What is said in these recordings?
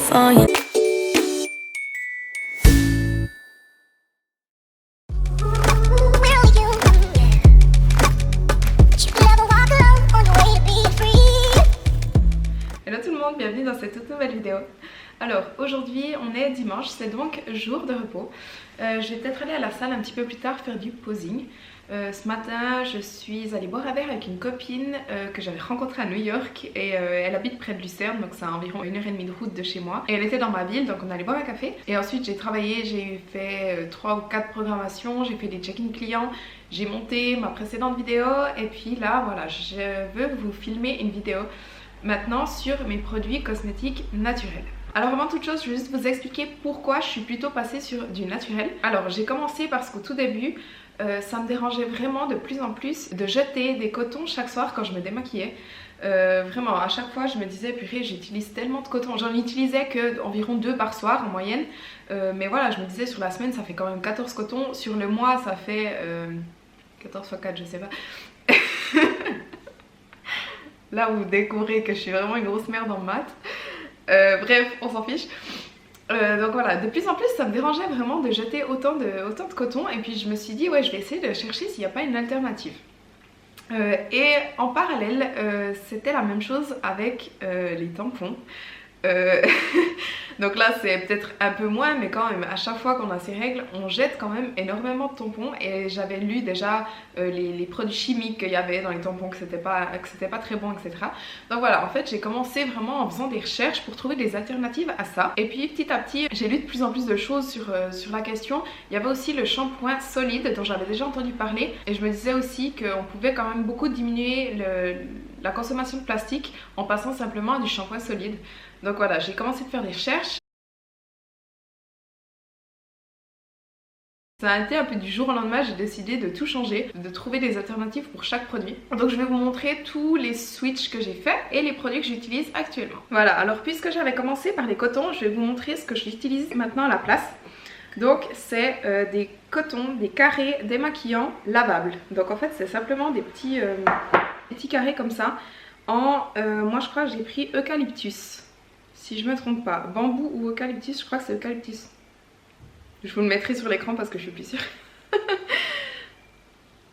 for you. Hello tout le monde, bienvenue dans cette toute nouvelle vidéo. Alors aujourd'hui on est dimanche, c'est donc jour de repos. Je vais peut-être aller à la salle un petit peu plus tard faire du posing. Ce matin je suis allée boire un verre avec une copine que j'avais rencontrée à New York et elle habite près de Lucerne, donc c'est à environ 1h30 de route de chez moi. Et elle était dans ma ville, donc on allait boire un café. Et ensuite j'ai travaillé, j'ai fait 3 ou 4 programmations, j'ai fait des check-in clients, j'ai monté ma précédente vidéo et puis là voilà, je veux vous filmer une vidéo maintenant sur mes produits cosmétiques naturels. Alors avant toute chose, je vais juste vous expliquer pourquoi je suis plutôt passée sur du naturel. Alors j'ai commencé parce qu'au tout début, ça me dérangeait vraiment de plus en plus de jeter des cotons chaque soir quand je me démaquillais. Vraiment, à chaque fois je me disais purée, j'utilise tellement de coton. J'en utilisais que environ 2 par soir en moyenne. Mais voilà, je me disais sur la semaine ça fait quand même 14 cotons. Sur le mois ça fait 14 x 4, je sais pas. Là vous découvrez que je suis vraiment une grosse merde en maths. Bref, on s'en fiche. Donc voilà, de plus en plus ça me dérangeait vraiment de jeter autant de coton. Et puis je me suis dit ouais, je vais essayer de chercher s'il n'y a pas une alternative. Et en parallèle, c'était la même chose avec les tampons. Donc là c'est peut-être un peu moins, mais quand même à chaque fois qu'on a ces règles on jette quand même énormément de tampons. Et j'avais lu déjà les produits chimiques qu'il y avait dans les tampons, que c'était pas très bon, etc. Donc voilà, en fait j'ai commencé vraiment en faisant des recherches pour trouver des alternatives à ça. Et puis petit à petit j'ai lu de plus en plus de choses sur la question. Il y avait aussi le shampoing solide dont j'avais déjà entendu parler, et je me disais aussi qu'on pouvait quand même beaucoup diminuer la consommation de plastique en passant simplement à du shampoing solide. Donc voilà, j'ai commencé à faire des recherches. Ça a été un peu du jour au lendemain, j'ai décidé de tout changer, de trouver des alternatives pour chaque produit. Donc je vais vous montrer tous les switches que j'ai fait et les produits que j'utilise actuellement. Voilà, alors puisque j'avais commencé par les cotons, je vais vous montrer ce que j'utilise maintenant à la place. Donc c'est des cotons, des carrés démaquillants lavables. Donc en fait c'est simplement des petits carrés comme ça. Moi je crois que j'ai pris eucalyptus. Si je me trompe pas, bambou ou eucalyptus, je crois que c'est eucalyptus. Je vous le mettrai sur l'écran parce que je suis plus sûre.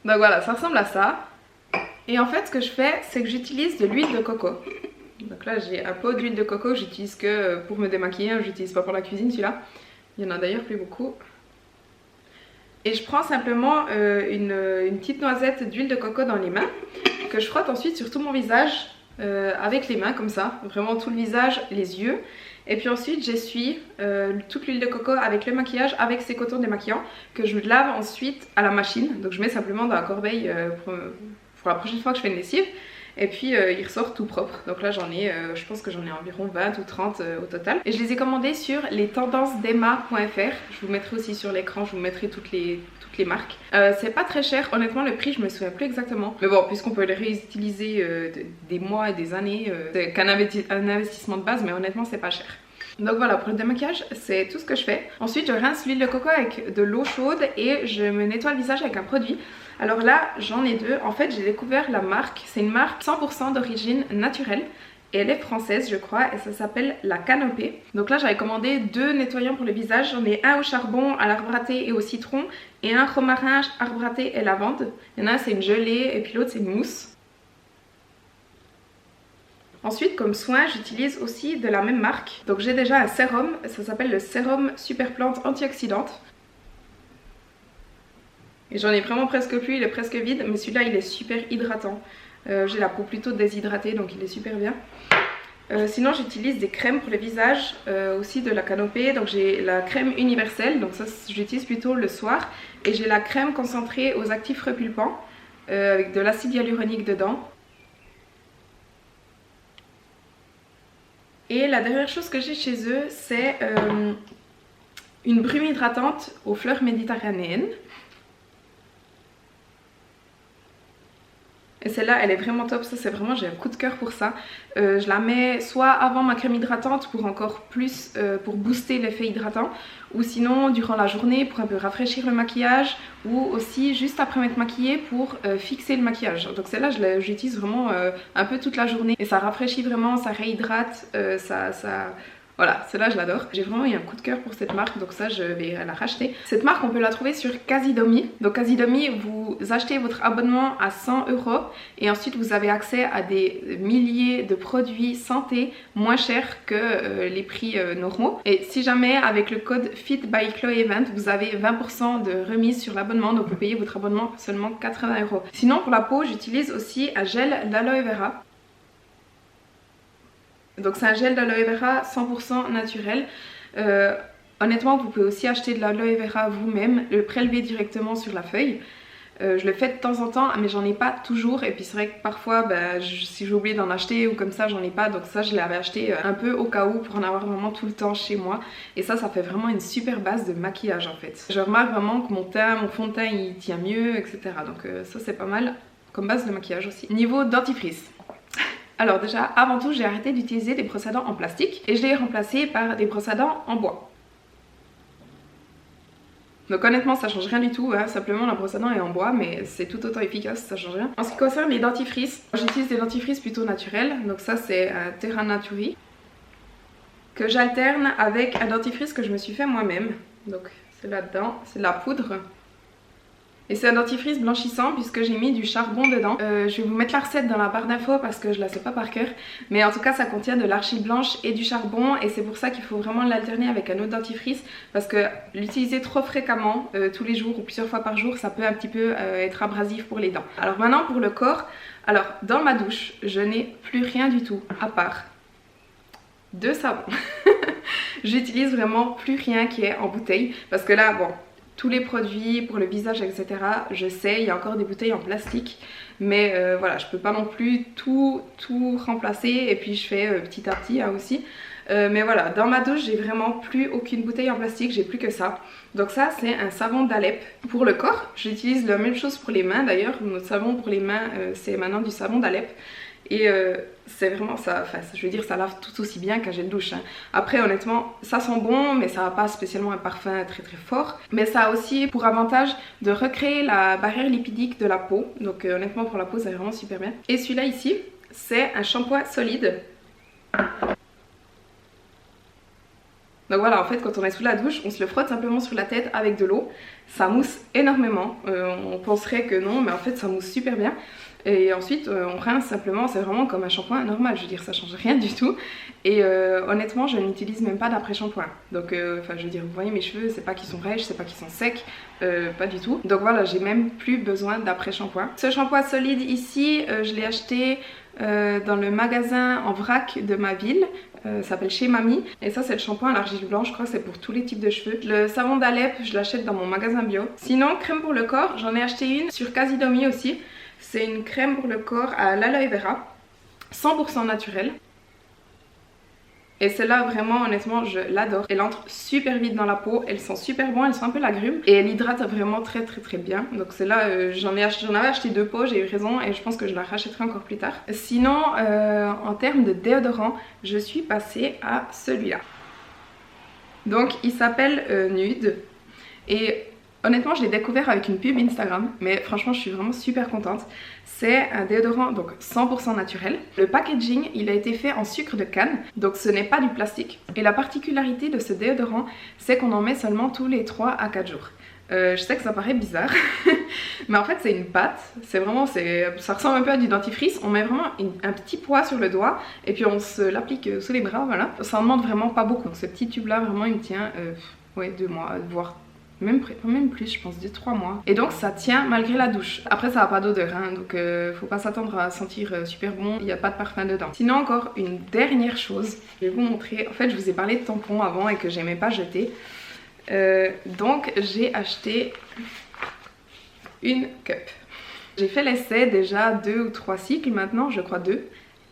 Donc voilà, ça ressemble à ça. Et en fait ce que je fais, c'est que j'utilise de l'huile de coco. Donc là j'ai un pot d'huile de coco que j'utilise que pour me démaquiller, j'utilise pas pour la cuisine celui-là. Il y en a d'ailleurs plus beaucoup. Et je prends simplement une petite noisette d'huile de coco dans les mains, que je frotte ensuite sur tout mon visage. Avec les mains comme ça, vraiment tout le visage, les yeux. Et puis ensuite j'essuie toute l'huile de coco avec le maquillage, avec ces cotons démaquillants que je lave ensuite à la machine. Donc je mets simplement dans la corbeille pour la prochaine fois que je fais une lessive. Et puis il ressort tout propre. Donc là j'en ai, je pense que j'en ai environ 20 ou 30 au total. Et je les ai commandés sur lestendancesdemma.fr. Je vous mettrai aussi sur l'écran, je vous mettrai toutes les marques. C'est pas très cher, honnêtement le prix je me souviens plus exactement. Mais bon, puisqu'on peut les réutiliser des mois et des années, c'est qu'un investissement de base, mais honnêtement c'est pas cher. Donc voilà, pour le démaquillage c'est tout ce que je fais. Ensuite je rince l'huile de coco avec de l'eau chaude et je me nettoie le visage avec un produit. Alors là j'en ai deux. En fait j'ai découvert la marque, c'est une marque 100% d'origine naturelle. Et elle est française je crois, et ça s'appelle la Canopée. Donc là j'avais commandé 2 nettoyants pour le visage. J'en ai un au charbon, à l'arbre à thé et au citron, et un romarin, arbre à thé et lavande. Il y en a un c'est une gelée et puis l'autre c'est une mousse. Ensuite comme soin j'utilise aussi de la même marque. Donc j'ai déjà un sérum, ça s'appelle le sérum super plante antioxydante. Et j'en ai vraiment presque plus, il est presque vide, mais celui-là il est super hydratant. J'ai la peau plutôt déshydratée donc il est super bien. Sinon j'utilise des crèmes pour le visage, aussi de la Canopée. Donc j'ai la crème universelle, donc ça j'utilise plutôt le soir. Et j'ai la crème concentrée aux actifs repulpants avec de l'acide hyaluronique dedans. Et la dernière chose que j'ai chez eux c'est une brume hydratante aux fleurs méditerranéennes. Et celle-là elle est vraiment top, ça c'est vraiment, j'ai un coup de cœur pour ça. Je la mets soit avant ma crème hydratante pour encore plus, pour booster l'effet hydratant, ou sinon durant la journée pour un peu rafraîchir le maquillage, ou aussi juste après m'être maquillée pour fixer le maquillage. Donc celle-là j'utilise vraiment un peu toute la journée et ça rafraîchit vraiment, ça réhydrate, Voilà, celle-là je l'adore. J'ai vraiment eu un coup de cœur pour cette marque, donc ça je vais la racheter. Cette marque on peut la trouver sur Casidomi. Donc Casidomi, vous achetez votre abonnement à 100 € et ensuite vous avez accès à des milliers de produits santé moins chers que les prix normaux. Et si jamais avec le code Fit by Chloé Event, vous avez 20% de remise sur l'abonnement, donc vous payez votre abonnement seulement 80 €. Sinon pour la peau, j'utilise aussi un gel d'aloe vera. Donc c'est un gel d'aloe vera 100% naturel. Honnêtement, vous pouvez aussi acheter de l'aloe vera vous-même, le prélever directement sur la feuille. Je le fais de temps en temps, mais j'en ai pas toujours. Et puis c'est vrai que parfois, si j'ai oublié d'en acheter ou comme ça, j'en ai pas. Donc ça, je l'avais acheté un peu au cas où pour en avoir vraiment tout le temps chez moi. Et ça fait vraiment une super base de maquillage en fait. Je remarque vraiment que mon teint, mon fond de teint, il tient mieux, etc. Donc ça c'est pas mal comme base de maquillage aussi. Niveau dentifrice. Alors déjà, avant tout, j'ai arrêté d'utiliser des brosses à dents en plastique et je l'ai remplacé par des brosses à dents en bois. Donc honnêtement, ça change rien du tout, hein. Simplement la brosse à dents est en bois, mais c'est tout autant efficace, ça change rien. En ce qui concerne les dentifrices, j'utilise des dentifrices plutôt naturels, donc ça c'est un Terra Naturi, que j'alterne avec un dentifrice que je me suis fait moi-même. Donc c'est là-dedans, c'est de la poudre. Et c'est un dentifrice blanchissant puisque j'ai mis du charbon dedans. Je vais vous mettre la recette dans la barre d'infos parce que je la sais pas par cœur. Mais en tout cas ça contient de l'argile blanche et du charbon. Et c'est pour ça qu'il faut vraiment l'alterner avec un autre dentifrice. Parce que l'utiliser trop fréquemment, tous les jours ou plusieurs fois par jour, ça peut un petit peu être abrasif pour les dents. Alors maintenant pour le corps. Alors dans ma douche, je n'ai plus rien du tout à part 2 savons. J'utilise vraiment plus rien qui est en bouteille. Parce que là, bon... tous les produits pour le visage, etc. Je sais, il y a encore des bouteilles en plastique. Mais voilà, je peux pas non plus tout remplacer. Et puis je fais petit à petit aussi. Mais voilà, dans ma douche, j'ai vraiment plus aucune bouteille en plastique. J'ai plus que ça. Donc ça, c'est un savon d'Alep. Pour le corps, j'utilise la même chose pour les mains. D'ailleurs, notre savon pour les mains, c'est maintenant du savon d'Alep. Et c'est vraiment ça, enfin je veux dire ça lave tout aussi bien qu'un gel douche hein. Après honnêtement ça sent bon mais ça n'a pas spécialement un parfum très très fort. Mais ça a aussi pour avantage de recréer la barrière lipidique de la peau. Donc honnêtement pour la peau c'est vraiment super bien. Et celui-là ici c'est un shampoing solide. Donc voilà, en fait quand on est sous la douche, on se le frotte simplement sur la tête avec de l'eau. Ça mousse énormément, on penserait que non mais en fait ça mousse super bien. Et ensuite on rince simplement, c'est vraiment comme un shampoing normal, je veux dire ça change rien du tout. Et honnêtement je n'utilise même pas d'après-shampoing. Donc enfin je veux dire vous voyez mes cheveux, c'est pas qu'ils sont rêches, c'est pas qu'ils sont secs, pas du tout. Donc voilà, j'ai même plus besoin d'après-shampoing. Ce shampoing solide ici, je l'ai acheté dans le magasin en vrac de ma ville. Ça s'appelle Chez Mamie et ça c'est le shampoing à l'argile blanche, je crois que c'est pour tous les types de cheveux. Le savon d'Alep je l'achète dans mon magasin bio. Sinon crème pour le corps, j'en ai acheté une sur Casidomi aussi. C'est une crème pour le corps à l'aloe vera 100% naturelle. Et celle-là vraiment honnêtement je l'adore. Elle entre super vite dans la peau, elle sent super bon, elle sent un peu l'agrume et elle hydrate vraiment très bien. Donc celle-là j'en avais acheté 2 pots, j'ai eu raison et je pense que je la rachèterai encore plus tard. Sinon en termes de déodorant, je suis passée à celui-là. Donc il s'appelle Nude et honnêtement je l'ai découvert avec une pub Instagram mais franchement je suis vraiment super contente. C'est un déodorant donc 100% naturel. Le packaging il a été fait en sucre de canne donc ce n'est pas du plastique. Et la particularité de ce déodorant c'est qu'on en met seulement tous les 3 à 4 jours. Je sais que ça paraît bizarre mais en fait c'est une pâte, c'est vraiment, ça ressemble un peu à du dentifrice. On met vraiment un petit poids sur le doigt et puis on se l'applique sous les bras, voilà. Ça en demande vraiment pas beaucoup. Ce petit tube là vraiment il me tient ouais, 2 mois, voire même plus je pense, 2-3 mois. Et donc ça tient malgré la douche. Après ça n'a pas d'odeur hein, donc faut pas s'attendre à sentir super bon, il n'y a pas de parfum dedans. Sinon encore une dernière chose, je vais vous montrer. En fait je vous ai parlé de tampons avant et que j'aimais pas jeter. Donc j'ai acheté une cup. J'ai fait l'essai déjà 2 ou 3 cycles maintenant, je crois 2.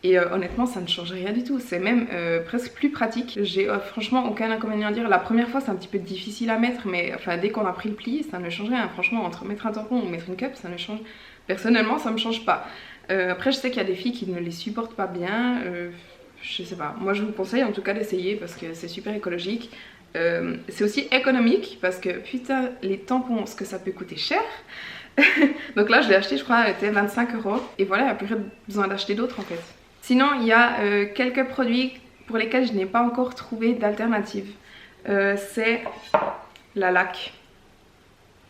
Et honnêtement ça ne change rien du tout, c'est même presque plus pratique. J'ai franchement aucun inconvénient à dire. La première fois c'est un petit peu difficile à mettre mais enfin dès qu'on a pris le pli ça ne change rien. Franchement entre mettre un tampon ou mettre une cup ça ne change, personnellement ça me change pas. Après je sais qu'il y a des filles qui ne les supportent pas bien, je sais pas. Moi je vous conseille en tout cas d'essayer parce que c'est super écologique. C'est aussi économique parce que putain les tampons ce que ça peut coûter cher. Donc là je l'ai acheté je crois, elle était 25 € et voilà, il n'y a plus besoin d'acheter d'autres en fait. Sinon il y a quelques produits pour lesquels je n'ai pas encore trouvé d'alternative. C'est la laque.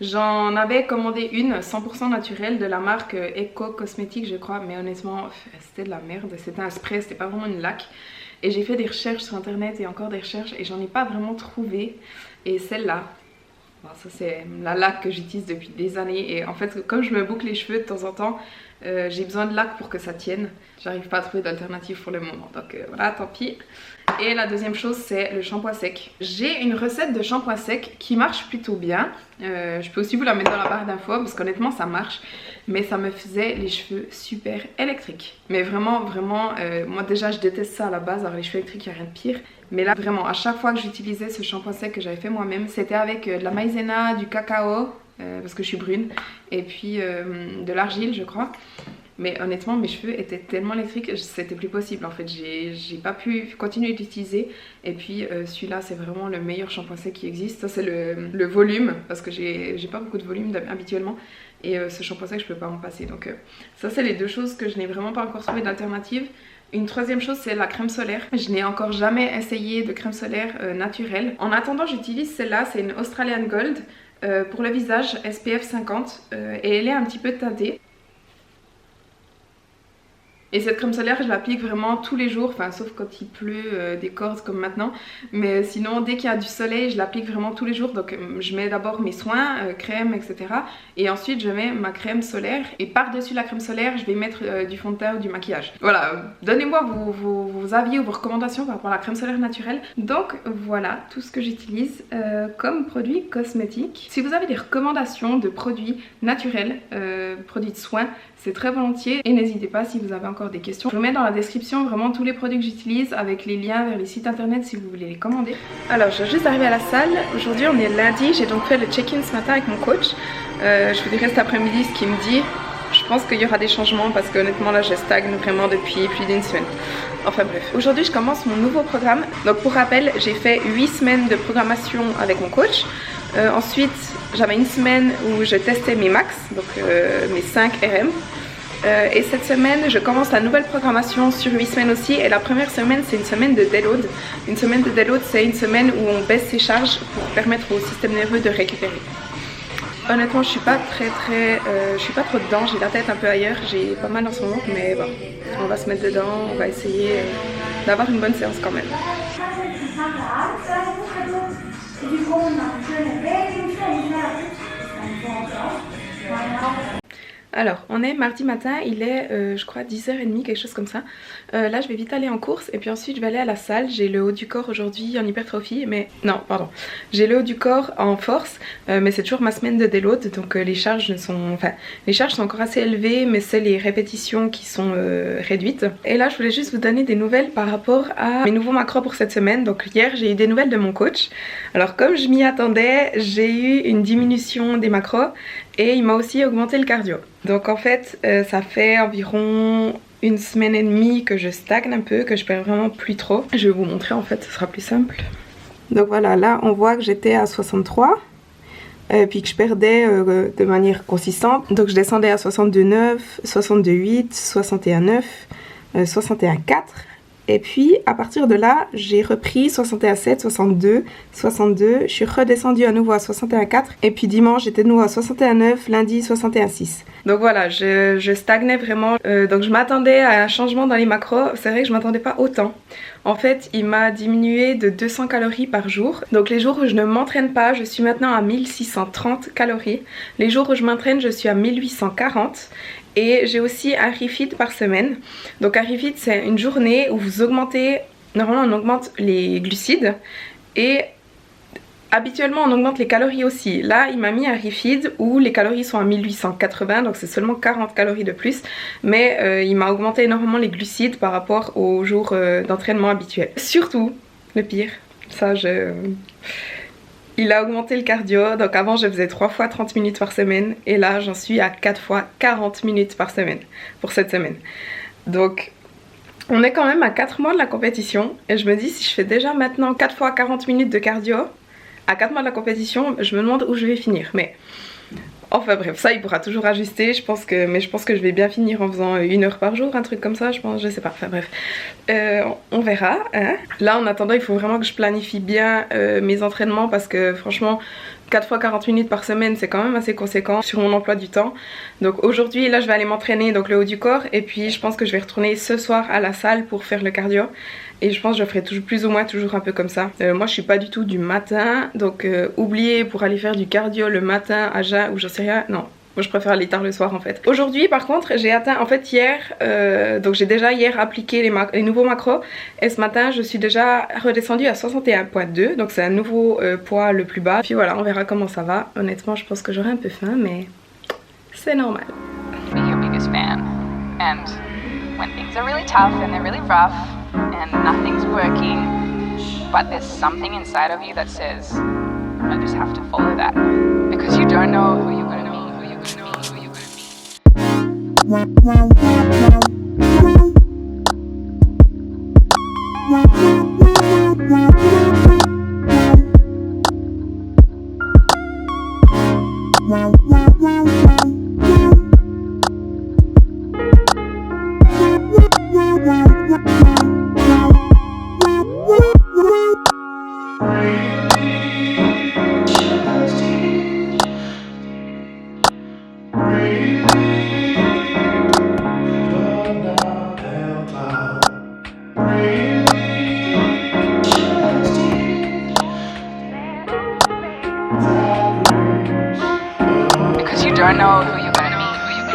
J'en avais commandé une 100% naturelle de la marque Eco Cosmétique je crois, mais honnêtement c'était de la merde, c'était un spray, c'était pas vraiment une laque. Et j'ai fait des recherches sur internet et encore des recherches et j'en ai pas vraiment trouvé. Et celle-là, ça c'est la laque que j'utilise depuis des années. Et en fait comme je me boucle les cheveux de temps en temps, j'ai besoin de laque pour que ça tienne. J'arrive pas à trouver d'alternative pour le moment, donc voilà, tant pis. Et la deuxième chose c'est le shampoing sec. J'ai une recette de shampoing sec qui marche plutôt bien. Je peux aussi vous la mettre dans la barre d'infos parce qu'honnêtement ça marche. Mais ça me faisait les cheveux super électriques. Mais vraiment, moi déjà je déteste ça à la base, alors les cheveux électriques il n'y a rien de pire. Mais là vraiment, à chaque fois que j'utilisais ce shampoing sec que j'avais fait moi-même, c'était avec de la maïzena, du cacao, parce que je suis brune, et puis de l'argile je crois. Mais honnêtement mes cheveux étaient tellement électriques, c'était plus possible en fait, j'ai pas pu continuer d'utiliser. Et puis celui-là c'est vraiment le meilleur shampoing sec qui existe. Ça c'est le volume, parce que j'ai pas beaucoup de volume habituellement. Et ce shampoing sec je peux pas m'en passer. Donc ça c'est les deux choses que je n'ai vraiment pas encore trouvé d'alternative. Une troisième chose c'est la crème solaire. Je n'ai encore jamais essayé de crème solaire naturelle. En attendant j'utilise celle-là, c'est une Australian Gold pour le visage, SPF 50 et elle est un petit peu teintée. Et cette crème solaire je l'applique vraiment tous les jours, enfin sauf quand il pleut des cordes comme maintenant. Mais sinon dès qu'il y a du soleil je l'applique vraiment tous les jours. Donc je mets d'abord mes soins, crème etc. Et ensuite je mets ma crème solaire. Et par dessus la crème solaire je vais mettre du fond de teint ou du maquillage. Voilà, donnez-moi vos avis ou vos recommandations par rapport à la crème solaire naturelle. Donc voilà tout ce que j'utilise comme produit cosmétique. Si vous avez des recommandations de produits naturels, produits de soins, c'est très volontiers. Et n'hésitez pas si vous avez encore des questions. Je vous mets dans la description vraiment tous les produits que j'utilise avec les liens vers les sites internet si vous voulez les commander. Alors je viens juste d'arriver à la salle. Aujourd'hui on est lundi, j'ai donc fait le check-in ce matin avec mon coach. Je vous dirai cet après-midi ce qu'il me dit. Je pense qu'il y aura des changements parce que honnêtement là je stagne vraiment depuis plus d'une semaine. Enfin bref, aujourd'hui je commence mon nouveau programme. Donc pour rappel j'ai fait 8 semaines de programmation avec mon coach. Ensuite j'avais une semaine où je testais mes max, donc mes 5 RM. Et cette semaine je commence la nouvelle programmation sur 8 semaines aussi. Et la première semaine c'est une semaine de déload. Une semaine de déload c'est une semaine où on baisse ses charges pour permettre au système nerveux de récupérer. Honnêtement je suis pas je suis pas trop dedans, j'ai la tête un peu ailleurs, j'ai pas mal en ce moment. Mais bon, on va se mettre dedans, on va essayer d'avoir une bonne séance quand même. Alors, on est mardi matin, il est je crois 10h30, quelque chose comme ça. Là je vais vite aller en course et puis ensuite je vais aller à la salle. J'ai le haut du corps aujourd'hui en hypertrophie, mais non pardon, j'ai le haut du corps en force, mais c'est toujours ma semaine de déload. Donc les charges sont encore assez élevées, mais c'est les répétitions qui sont réduites. Et là je voulais juste vous donner des nouvelles par rapport à mes nouveaux macros pour cette semaine. Donc hier j'ai eu des nouvelles de mon coach. Alors comme je m'y attendais, j'ai eu une diminution des macros et il m'a aussi augmenté le cardio. Donc en fait ça fait environ une semaine et demie que je stagne un peu, que je perds vraiment plus trop. Je vais vous montrer en fait, ce sera plus simple. Donc voilà, là on voit que j'étais à 63 puis que je perdais de manière consistante. Donc je descendais à 62,9, 62,8, 61,9, 61,4. Et puis à partir de là j'ai repris 61,7, 62, 62, je suis redescendue à nouveau à 61,4 et puis dimanche j'étais de nouveau à 61,9, lundi 61,6. Donc voilà, je stagnais vraiment, donc je m'attendais à un changement dans les macros. C'est vrai que je m'attendais pas autant. En fait il m'a diminué de 200 calories par jour. Donc les jours où je ne m'entraîne pas je suis maintenant à 1630 calories. Les jours où je m'entraîne je suis à 1840. Et j'ai aussi un refeed par semaine. Donc un refeed c'est une journée où vous augmentez, normalement on augmente les glucides et habituellement on augmente les calories aussi. Là il m'a mis un refeed où les calories sont à 1880, donc c'est seulement 40 calories de plus. Mais il m'a augmenté énormément les glucides par rapport aux jours d'entraînement habituels. Surtout, le pire, il a augmenté le cardio, donc avant je faisais 3 fois 30 minutes par semaine et là j'en suis à 4 fois 40 minutes par semaine pour cette semaine. Donc on est quand même à 4 mois de la compétition et je me dis si je fais déjà maintenant 4 fois 40 minutes de cardio à 4 mois de la compétition, je me demande où je vais finir. Mais Enfin bref, ça il pourra toujours ajuster, mais je pense que je vais bien finir en faisant 1 heure par jour, un truc comme ça, je sais pas, enfin bref. On verra, hein. Là en attendant il faut vraiment que je planifie bien mes entraînements parce que franchement 4 fois 40 minutes par semaine c'est quand même assez conséquent sur mon emploi du temps. Donc aujourd'hui là je vais aller m'entraîner, donc le haut du corps, et puis je pense que je vais retourner ce soir à la salle pour faire le cardio. Et je pense que je ferai toujours, plus ou moins toujours un peu comme ça. Moi je suis pas du tout du matin, donc oubliez pour aller faire du cardio le matin à jeun ou j'en sais rien, non. Moi je préfère aller tard le soir en fait. Aujourd'hui par contre j'ai atteint en fait hier, donc j'ai déjà hier appliqué les nouveaux macros. Et ce matin je suis déjà redescendue à 61,2, donc c'est un nouveau poids le plus bas. Puis voilà, on verra comment ça va. Honnêtement je pense que j'aurai un peu faim mais c'est normal. Be your biggest fan. And when things are really tough and they're really rough and nothing's working, but there's something inside of you that says, I just have to follow that. Because you don't know who you're gonna be, who you're gonna be, who you're don't know who you're gonna be, who you're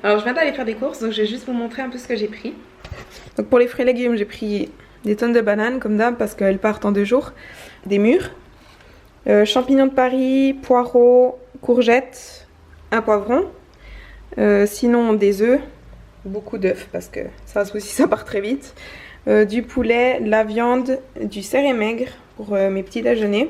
Alors je viens d'aller faire des courses, donc je vais juste vous montrer un peu ce que j'ai pris. Donc pour les fruits et légumes j'ai pris des tonnes de bananes comme d'hab parce qu'elles partent en 2 jours. Des mûres, champignons de Paris, poireaux, courgettes, un poivron. Sinon des œufs, beaucoup d'œufs parce que ça aussi ça part très vite. Du poulet, de la viande, du céret maigre pour mes petits déjeuners.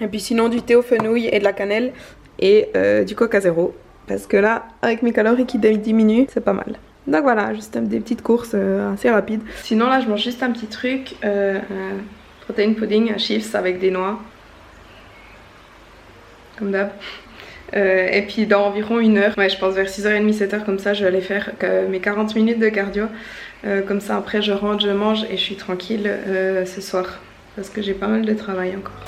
Et puis sinon du thé aux fenouil et de la cannelle et du Coca Zéro. Parce que là, avec mes calories qui diminuent, c'est pas mal. Donc voilà, juste des petites courses assez rapides. Sinon là, je mange juste un petit truc, un protein pudding, un chips avec des noix. Comme d'hab. Et puis dans environ 1 heure, ouais, je pense vers 6h30, 7h, comme ça, je vais aller faire mes 40 minutes de cardio. Comme ça, après, je rentre, je mange et je suis tranquille ce soir. Parce que j'ai pas mal de travail encore.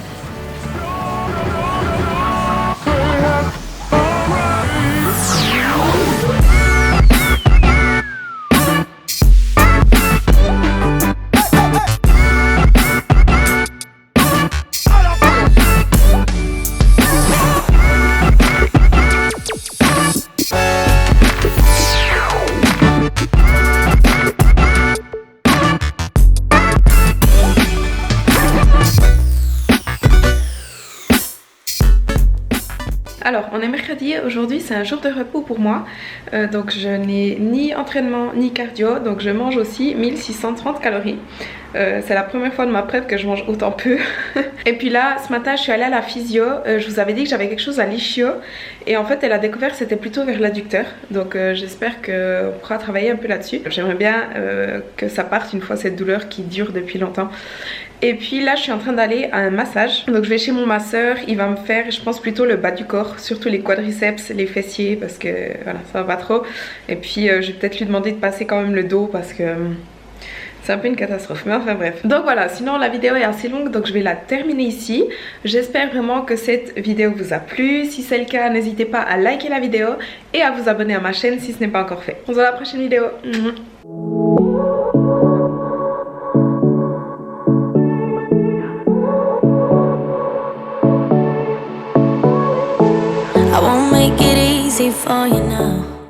Alors on est mercredi, aujourd'hui c'est un jour de repos pour moi, donc je n'ai ni entraînement ni cardio, donc je mange aussi 1630 calories. C'est la première fois de ma prep que je mange autant peu. Et puis là ce matin je suis allée à la physio, je vous avais dit que j'avais quelque chose à l'ischio et en fait elle a découvert que c'était plutôt vers l'adducteur, donc j'espère qu'on pourra travailler un peu là-dessus. J'aimerais bien que ça parte une fois cette douleur qui dure depuis longtemps. Et puis là je suis en train d'aller à un massage, donc je vais chez mon masseur, il va me faire je pense plutôt le bas du corps, surtout les quadriceps, les fessiers parce que voilà ça va pas trop. Et puis je vais peut-être lui demander de passer quand même le dos parce que C'est un peu une catastrophe, mais enfin bref. Donc voilà, sinon la vidéo est assez longue, donc je vais la terminer ici. J'espère vraiment que cette vidéo vous a plu. Si c'est le cas, n'hésitez pas à liker la vidéo et à vous abonner à ma chaîne si ce n'est pas encore fait. On se voit à la prochaine vidéo. I won't make it easy for you now.